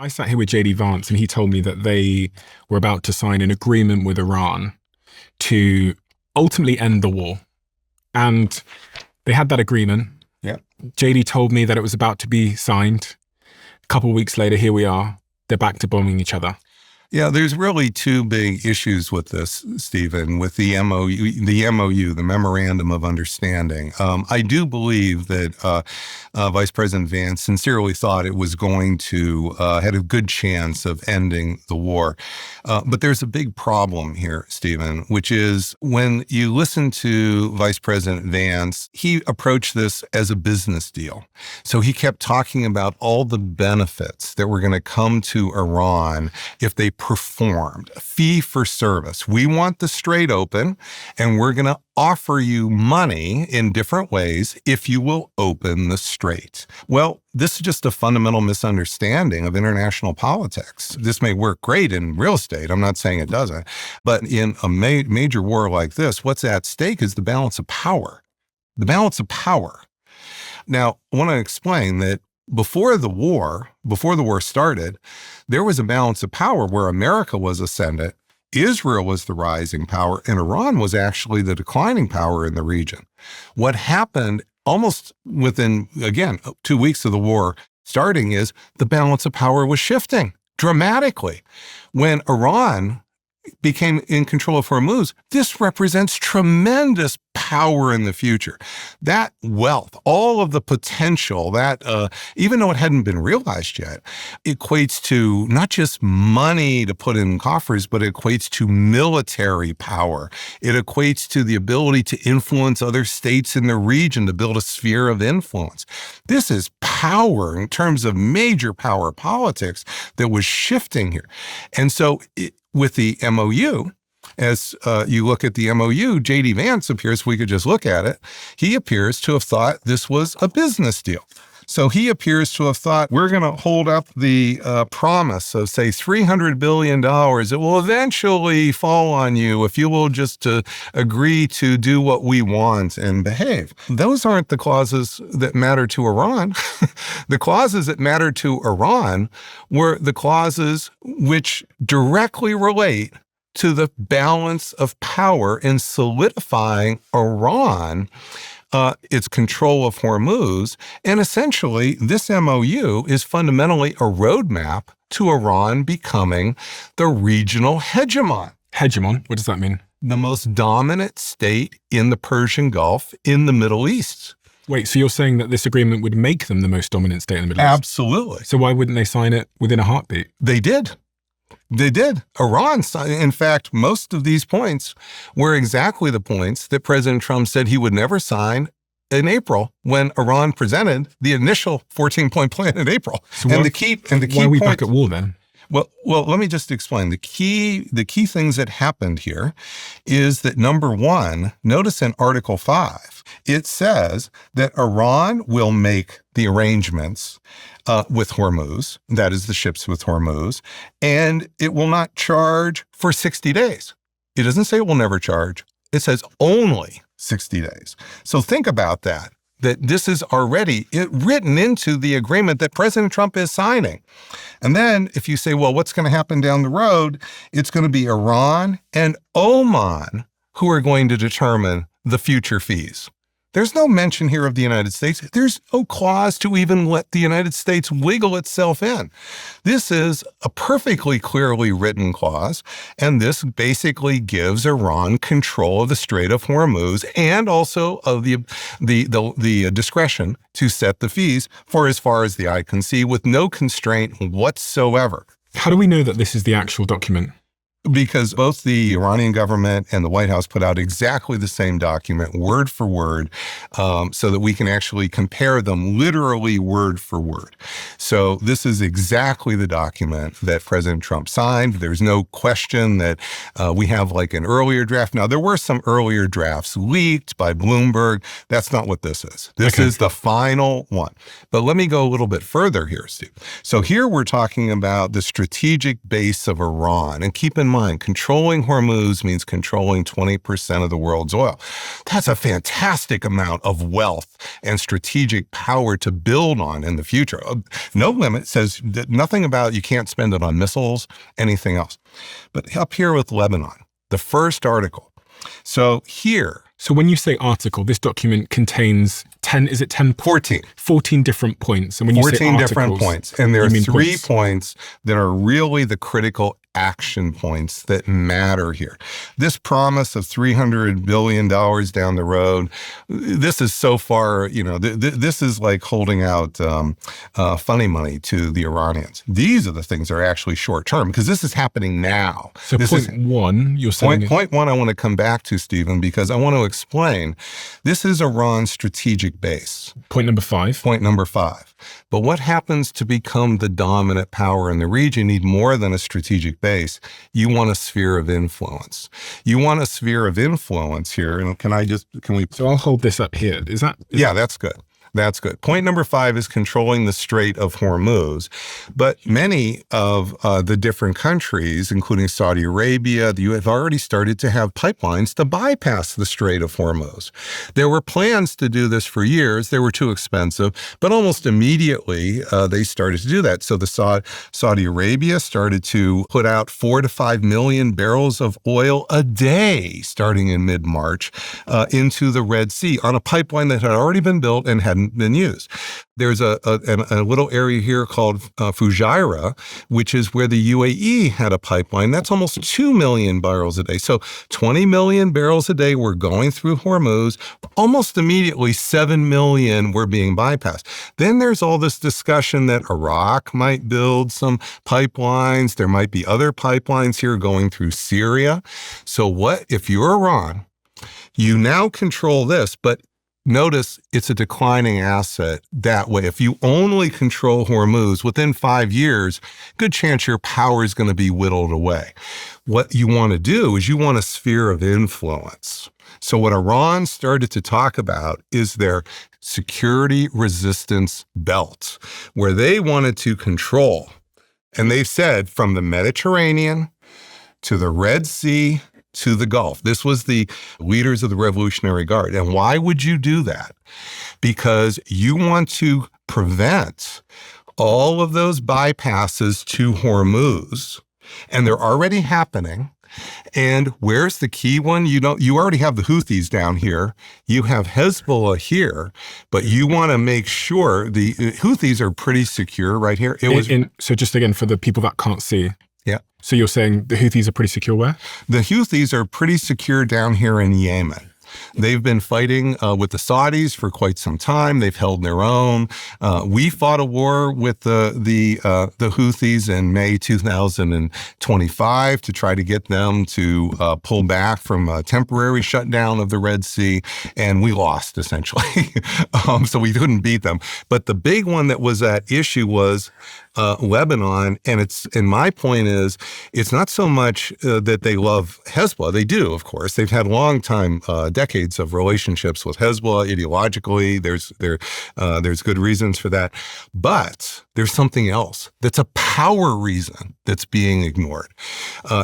I sat here with JD Vance and he told me that they were about to sign an agreement with Iran to ultimately end the war. And they had that agreement. Yeah. JD told me that it was about to be signed. A couple of weeks later, here we are. They're back to bombing each other. Yeah, there's really two big issues with this, Stephen, with the MOU, the Memorandum of Understanding. I do believe that Vice President Vance sincerely thought it was going to, had a good chance of ending the war. But there's a big problem here, Stephen, which is when you listen to Vice President Vance, he approached this as a business deal. So he kept talking about all the benefits that were going to come to Iran if they performed, fee for service. We want the strait open, and we're going to offer you money in different ways if you will open the strait. Well, this is just a fundamental misunderstanding of international politics. This may work great in real estate. I'm not saying it doesn't. But in a major war like this, what's at stake is the balance of power. The balance of power. Now, I want to explain that before the war started, there was a balance of power where America was ascendant, Israel was the rising power, and Iran was actually the declining power in the region. What happened almost within, again, 2 weeks of the war starting is the balance of power was shifting dramatically. When Iran became in control of Hormuz, this represents tremendous power in the future. That wealth, all of the potential, that even though it hadn't been realized yet, equates to not just money to put in coffers, but it equates to military power. It equates to the ability to influence other states in the region, to build a sphere of influence. This is power in terms of major power politics that was shifting here. And so with the MOU, as you look at the MOU, JD Vance appears, we could just look at it, he appears to have thought this was a business deal. So he appears to have thought, we're going to hold up the promise of, say, $300 billion. It will eventually fall on you if you will just agree to do what we want and behave. Those aren't the clauses that matter to Iran. The clauses that mattered to Iran were the clauses which directly relate to the balance of power in solidifying Iran, its control of Hormuz. And essentially, this MOU is fundamentally a roadmap to Iran becoming the regional hegemon. Hegemon? What does that mean? The most dominant state in the Persian Gulf, in the Middle East. Wait, so you're saying that this agreement would make them the most dominant state in the Middle East? Absolutely. So why wouldn't they sign it within a heartbeat? They did. They did. Iran, in fact, most of these points were exactly the points that President Trump said he would never sign in April when Iran presented the initial 14-point plan in April. So why are we back at war then? Well, let me just explain. The key things that happened here is that, number one, notice in Article 5, it says that Iran will make the arrangements with Hormuz, that is the ships with Hormuz, and it will not charge for 60 days. It doesn't say it will never charge. It says only 60 days. So think about that this is already written into the agreement that President Trump is signing. And then if you say, well, what's going to happen down the road? It's going to be Iran and Oman who are going to determine the future fees. There's no mention here of the United States. There's no clause to even let the United States wiggle itself in. This is a perfectly clearly written clause, and this basically gives Iran control of the Strait of Hormuz and also of the discretion to set the fees for as far as the eye can see with no constraint whatsoever. How do we know that this is the actual document? Because both the Iranian government and the White House put out exactly the same document, word for word, so that we can actually compare them literally word for word. So this is exactly the document that President Trump signed. There's no question that we have like an earlier draft. Now, there were some earlier drafts leaked by Bloomberg. That's not what this is. This is the final one. But let me go a little bit further here, Steve. So here we're talking about the strategic base of Iran. And keep in mind, controlling Hormuz means controlling 20% of the world's oil. That's a fantastic amount of wealth and strategic power to build on in the future. No limit says nothing about you can't spend it on missiles, anything else. But up here with Lebanon, the first article. So here. So when you say article, this document contains 10, is it 10? 14. 14 different points. And when you say 14 articles, different points. And there are 3 points? points that are really the critical action points that matter here. This promise of $300 billion down the road, this is so far, this is like holding out funny money to the Iranians. These are the things that are actually short term because this is happening now. So one, you're saying... Point one I want to come back to, Stephen, because I want to explain. This is Iran's strategic base. Point number 5. Point number 5. But what happens to become the dominant power in the region? You need more than a strategic base. You want a sphere of influence. You want a sphere of influence here. And can we? So I'll hold this up here. Yeah, that's good. That's good. Point number 5 is controlling the Strait of Hormuz. But many of the different countries, including Saudi Arabia, the U.S., have already started to have pipelines to bypass the Strait of Hormuz. There were plans to do this for years. They were too expensive, but almost immediately they started to do that. So the Saudi Arabia started to put out 4 to 5 million barrels of oil a day starting in mid-March into the Red Sea on a pipeline that had already been built and hadn't been used. There's a little area here called Fujairah, which is where the UAE had a pipeline. That's almost 2 million barrels a day. So 20 million barrels a day were going through Hormuz. Almost immediately, 7 million were being bypassed. Then there's all this discussion that Iraq might build some pipelines. There might be other pipelines here going through Syria. So what if you're Iran? You now control this, but notice it's a declining asset that way. If you only control Hormuz, within 5 years, good chance your power is going to be whittled away. What you want to do is you want a sphere of influence. So what Iran started to talk about is their security resistance belt, where they wanted to control. And they said from the Mediterranean to the Red Sea to the Gulf. This was the leaders of the Revolutionary Guard. And why would you do that? Because you want to prevent all of those bypasses to Hormuz, and they're already happening. And where's the key one? You already have the Houthis down here. You have Hezbollah here, but you want to make sure the Houthis are pretty secure right here. So just again, for the people that can't see. Yeah. So you're saying the Houthis are pretty secure where? The Houthis are pretty secure down here in Yemen. They've been fighting with the Saudis for quite some time. They've held their own. We fought a war with the Houthis in May 2025 to try to get them to pull back from a temporary shutdown of the Red Sea, and we lost essentially. So we couldn't beat them. But the big one that was at issue was Lebanon, and my point is, it's not so much that they love Hezbollah. They do, of course. They've had long time, decades of relationships with Hezbollah ideologically. There's good reasons for that, but there's something else that's a power reason that's being ignored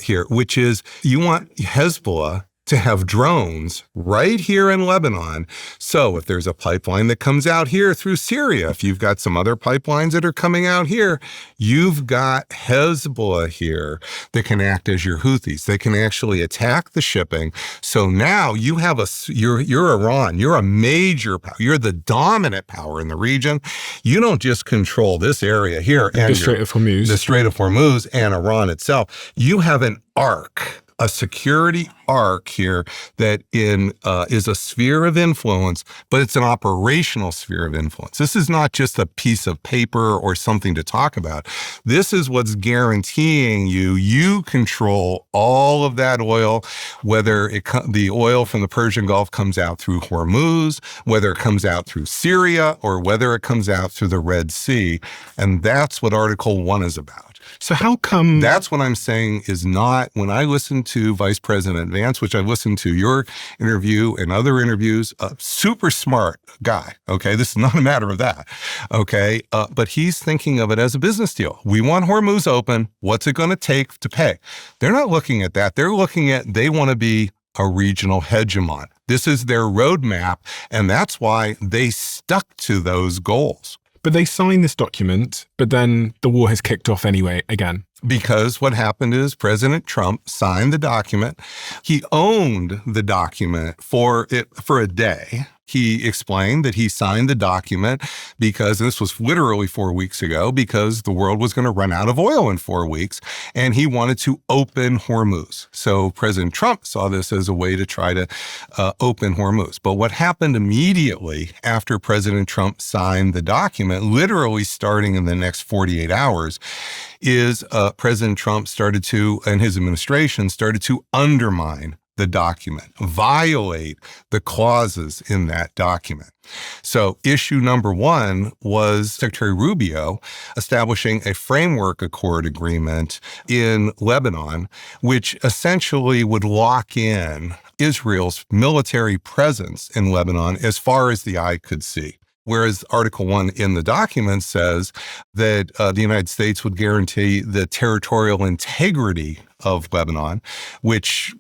here, which is you want Hezbollah to have drones right here in Lebanon. So if there's a pipeline that comes out here through Syria, if you've got some other pipelines that are coming out here, you've got Hezbollah here that can act as your Houthis. They can actually attack the shipping. So now you have you're Iran. You're a major power. You're the dominant power in the region. You don't just control this area here and the Strait of Hormuz. The Strait of Hormuz and Iran itself. You have an arc, a security arc here that is a sphere of influence, but it's an operational sphere of influence. This is not just a piece of paper or something to talk about. This is what's guaranteeing you control all of that oil, whether the oil from the Persian Gulf comes out through Hormuz, whether it comes out through Syria, or whether it comes out through the Red Sea. And that's what Article 1 is about. So how come? That's what I'm saying is not, when I listen to Vice President Vance, which I've listened to your interview and other interviews, a super smart guy. Okay. This is not a matter of that. Okay. But he's thinking of it as a business deal. We want Hormuz open. What's it going to take to pay? They're not looking at that. They're looking at, they want to be a regional hegemon. This is their roadmap. And that's why they stuck to those goals. But they signed this document, but then the war has kicked off anyway, again. Because what happened is President Trump signed the document. He owned the document for a day. He explained that he signed the document because, and this was literally 4 weeks ago, because the world was going to run out of oil in 4 weeks, and he wanted to open Hormuz. So President Trump saw this as a way to try to open Hormuz. But what happened immediately after President Trump signed the document, literally starting in the next 48 hours, is President Trump started to, and his administration started to undermine the document, violate the clauses in that document. So issue number one was Secretary Rubio establishing a framework accord agreement in Lebanon, which essentially would lock in Israel's military presence in Lebanon as far as the eye could see. Whereas Article 1 in the document says that the United States would guarantee the territorial integrity of Lebanon, which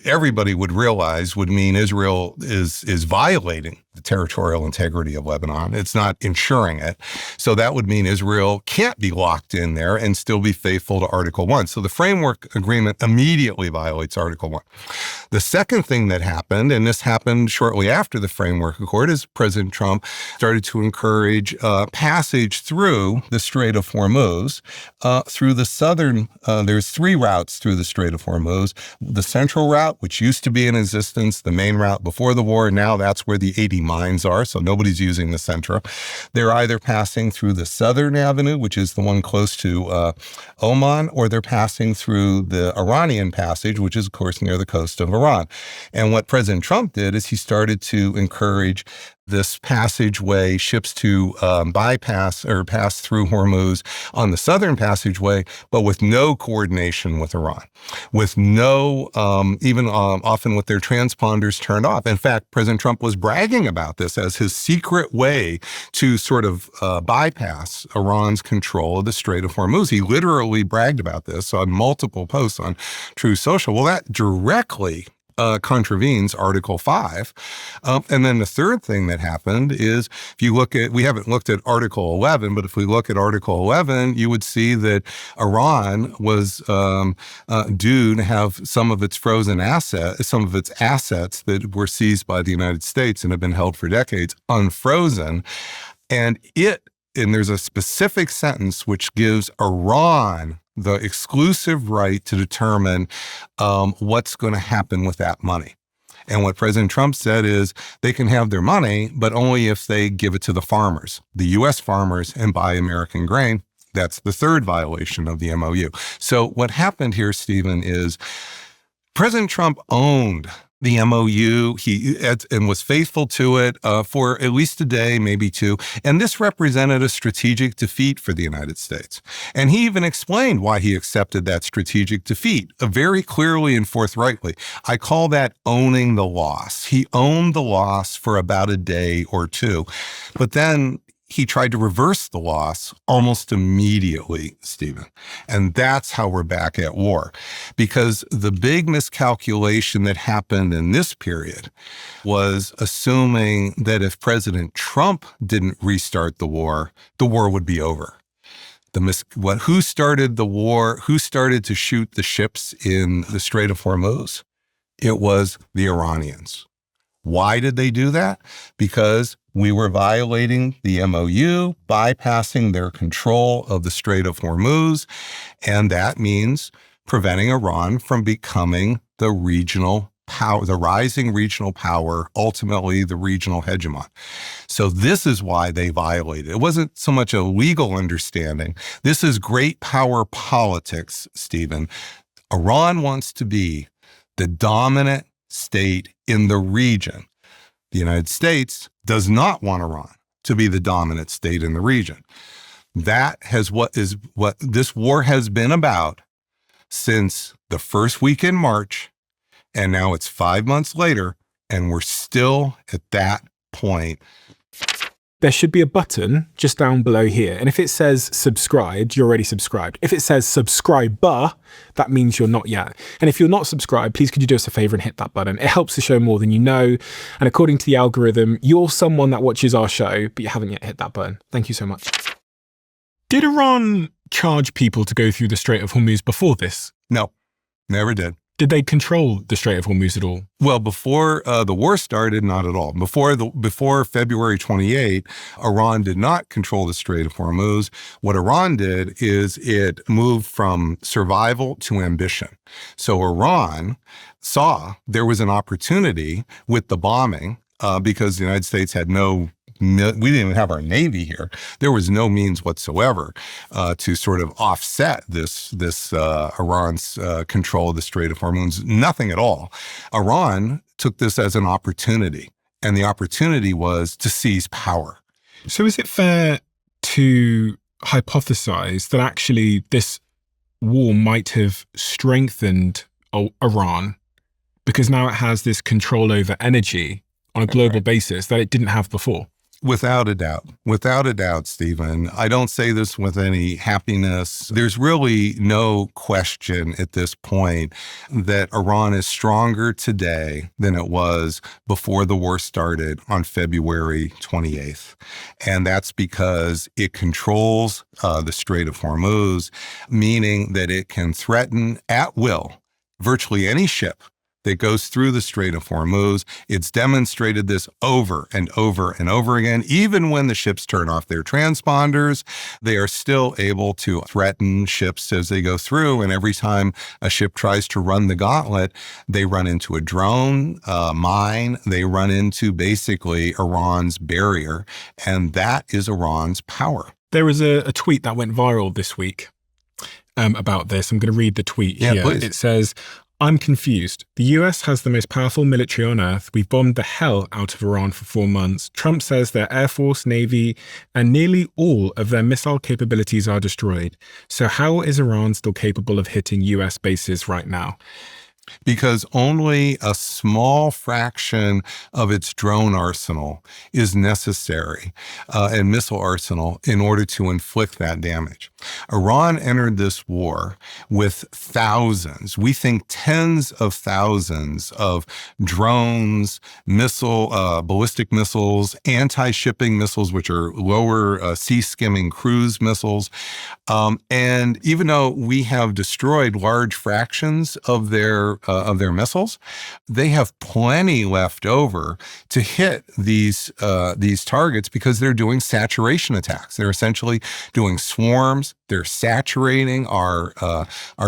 everybody would realize would mean Israel is violating the territorial integrity of Lebanon. It's not ensuring it. So that would mean Israel can't be locked in there and still be faithful to Article 1. So the framework agreement immediately violates Article 1. The second thing that happened, and this happened shortly after the framework accord, is President Trump started to encourage passage through the Strait of Hormuz, through the southern, there's 3 routes through the Strait of Hormuz. The central route, which used to be in existence, the main route before the war, now that's where the 80 mines are, so nobody's using the central. They're either passing through the southern avenue, which is the one close to Oman, or they're passing through the Iranian passage, which is, of course, near the coast of Iran. And what President Trump did is he started to encourage this passageway, ships to bypass or pass through Hormuz on the southern passageway, but with no coordination with Iran, with no, even often with their transponders turned off. In fact, President Trump was bragging about this as his secret way to sort of bypass Iran's control of the Strait of Hormuz. He literally bragged about this on multiple posts on Truth Social. Well, that directly contravenes Article 5. And then the third thing that happened is, if you look at, we haven't looked at Article 11, but if we look at Article 11, you would see that Iran was due to have some of its assets that were seized by the United States and have been held for decades unfrozen. And there's a specific sentence which gives Iran the exclusive right to determine what's going to happen with that money. And what President Trump said is they can have their money, but only if they give it to the farmers, the U.S. farmers, and buy American grain. That's the third violation of the MOU. So what happened here, Stephen, is President Trump owned the MOU, and was faithful to it for at least a day, maybe 2. And this represented a strategic defeat for the United States. And he even explained why he accepted that strategic defeat very clearly and forthrightly. I call that owning the loss. He owned the loss for about a day or 2. But then he tried to reverse the loss almost immediately, Stephen. And that's how we're back at war. Because the big miscalculation that happened in this period was assuming that if President Trump didn't restart the war would be over. Who started the war? Who started to shoot the ships in the Strait of Hormuz? It was the Iranians. Why did they do that? Because we were violating the MOU, bypassing their control of the Strait of Hormuz, and that means preventing Iran from becoming the regional power, the rising regional power, ultimately the regional hegemon. So this is why they violated. It wasn't so much a legal understanding. This is great power politics, Stephen. Iran wants to be the dominant state in the region. The United States does not want Iran to be the dominant state in the region. That has what this war has been about since the first week in March. And now it's 5 months later, and we're still at that point. There should be a button just down below here. And if it says subscribed, you're already subscribed. If it says subscriber, that means you're not yet. And if you're not subscribed, please could you do us a favor and hit that button? It helps the show more than you know. And according to the algorithm, you're someone that watches our show, but you haven't yet hit that button. Thank you so much. Did Iran charge people to go through the Strait of Hormuz before this? No, never did. Did they control the Strait of Hormuz at all? Well, before the war started, not at all. Before February 28, Iran did not control the Strait of Hormuz. What Iran did is it moved from survival to ambition. So Iran saw there was an opportunity with the bombing because the United States had we didn't even have our Navy here. There was no means whatsoever to sort of offset this Iran's control of the Strait of Hormuz. Nothing at all. Iran took this as an opportunity, and the opportunity was to seize power. So is it fair to hypothesize that actually this war might have strengthened Iran because now it has this control over energy on a global basis that it didn't have before? Without a doubt, Stephen. I don't say this with any happiness. There's really no question at this point that Iran is stronger today than it was before the war started on February 28th. And that's because it controls the Strait of Hormuz, meaning that it can threaten at will virtually any ship that goes through the Strait of Hormuz. It's demonstrated this over and over and over again. Even when the ships turn off their transponders, they are still able to threaten ships as they go through. And every time a ship tries to run the gauntlet, they run into a drone, mine. They run into basically Iran's barrier. And that is Iran's power. There was a tweet that went viral this week about this. I'm going to read the tweet here. Please. It says, "I'm confused. The US has the most powerful military on earth. We've bombed the hell out of Iran for 4 months. Trump says their Air Force, Navy, and nearly all of their missile capabilities are destroyed. So how is Iran still capable of hitting US bases right now?" Because only a small fraction of its drone arsenal is necessary and missile arsenal in order to inflict that damage. Iran entered this war with thousands, we think tens of thousands of drones, ballistic missiles, anti-shipping missiles, which are lower sea-skimming cruise missiles. And even though we have destroyed large fractions of their missiles, they have plenty left over to hit these targets because they're doing saturation attacks. They're essentially doing swarms. They're saturating our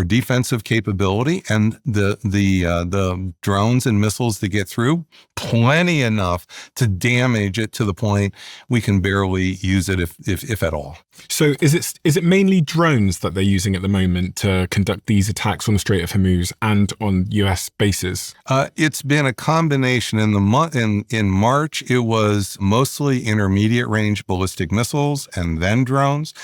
defensive capability, and the drones and missiles that get through, plenty enough to damage it to the point we can barely use it if at all. So is it mainly drones that they're using at the moment to conduct these attacks on the Strait of Hormuz and on US bases? It's been a combination. In March, it was mostly intermediate range ballistic missiles and then drones.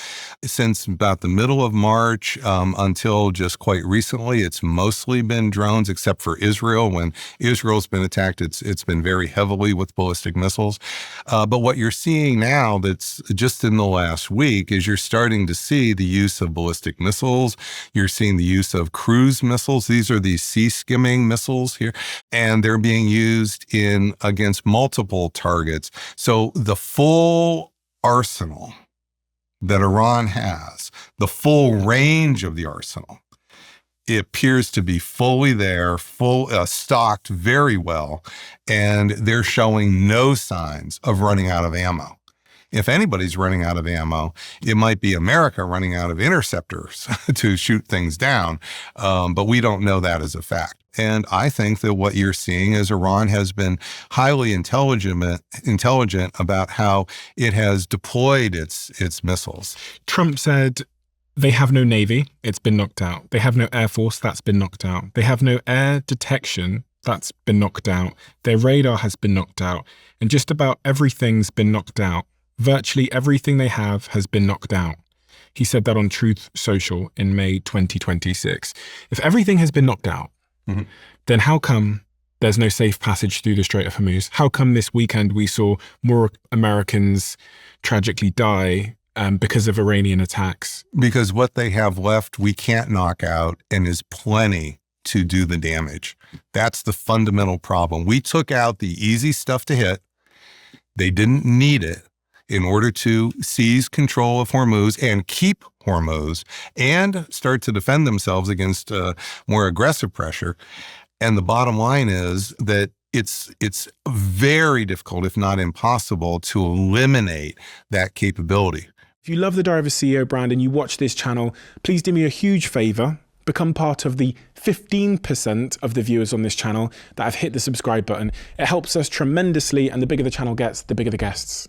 Since about the middle of March until just quite recently, it's mostly been drones, except for Israel. When Israel's been attacked, it's been very heavily with ballistic missiles. But what you're seeing now, that's just in the last week, is you're starting to see the use of ballistic missiles. You're seeing the use of cruise missiles. These are these sea-skimming missiles here, and they're being used against multiple targets. So the full arsenal that Iran has, the full range of the arsenal, it appears to be fully there, stocked very well, and they're showing no signs of running out of ammo. If anybody's running out of ammo, it might be America running out of interceptors to shoot things down, but we don't know that as a fact. And I think that what you're seeing is Iran has been highly intelligent about how it has deployed its missiles. Trump said they have no Navy, it's been knocked out. They have no Air Force, that's been knocked out. They have no air detection, that's been knocked out. Their radar has been knocked out. And just about everything's been knocked out. Virtually everything they have has been knocked out. He said that on Truth Social in May 2026. If everything has been knocked out, then how come there's no safe passage through the Strait of Hormuz? How come this weekend we saw more Americans tragically die because of Iranian attacks? Because what they have left, we can't knock out, and is plenty to do the damage. That's the fundamental problem. We took out the easy stuff to hit. They didn't need it in order to seize control of Hormuz and keep Hormuz and start to defend themselves against more aggressive pressure. And the bottom line is that it's very difficult, if not impossible, to eliminate that capability. If you love the Diary of a CEO brand and you watch this channel, please do me a huge favor. Become part of the 15% of the viewers on this channel that have hit the subscribe button. It helps us tremendously, and the bigger the channel gets, the bigger the guests.